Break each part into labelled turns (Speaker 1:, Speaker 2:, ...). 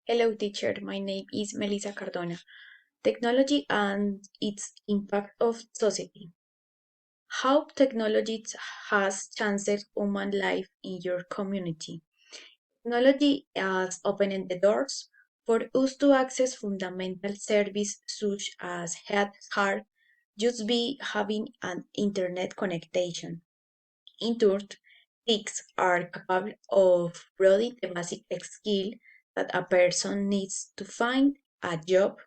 Speaker 1: Hello, teacher. My name is Melissa Cardona. Technology and its impact of society. How technology has changed human life in your community. Technology has opened the doors for us to access fundamental services such as health, just by having an internet connection. In turn, TICs are capable of providing the basic skill that a person needs to find a job,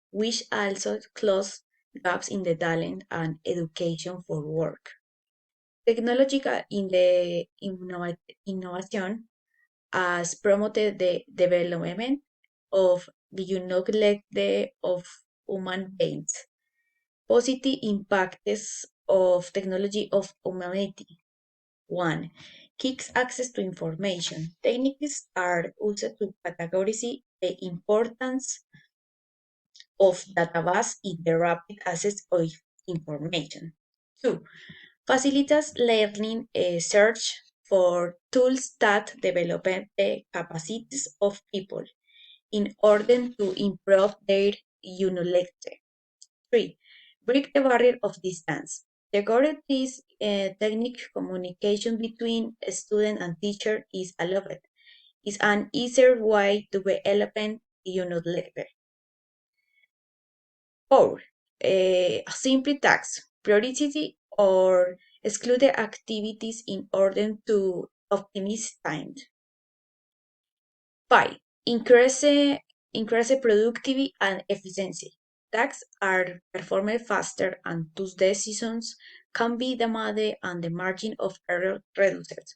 Speaker 1: which also close gaps in the talent and education for work. Technological in the innovation has promoted the development of the unique of human beings. Positive impacts of technology of humanity. 1. Kicks access to information. Techniques are used to categorize the importance of database in the rapid access of information. 2. Facilitates learning search for tools that develop the capacities of people in order to improve their knowledge. 3. Break the barrier of distance. The goal of this technique communication between a student and teacher is allowed. Is an easier way to develop knowledge. 4. Simple tasks, priority or exclude the activities in order to optimize time. 5. Increase productivity and efficiency. Tasks are performed faster and thus decisions can be made and the margin of error reduced.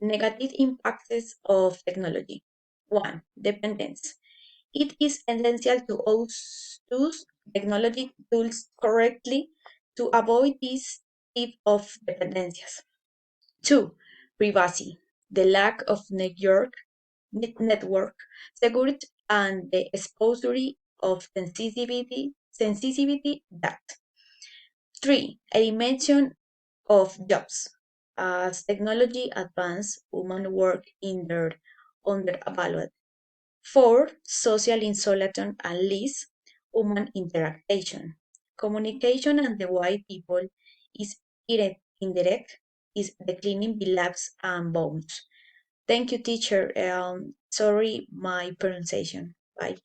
Speaker 1: Negative impacts of technology. 1. Dependence. It is essential to use technology tools correctly to avoid this type of dependencies. 2. Privacy. The lack of network security and the exposure of sensitivity that. 3. A dimension of jobs. As technology advances, human work in their undervalued. 4. Social isolation and less human interaction. Communication and the way people is indirect is declining beliefs and bonds. Thank you, teacher. Sorry, my pronunciation. Bye.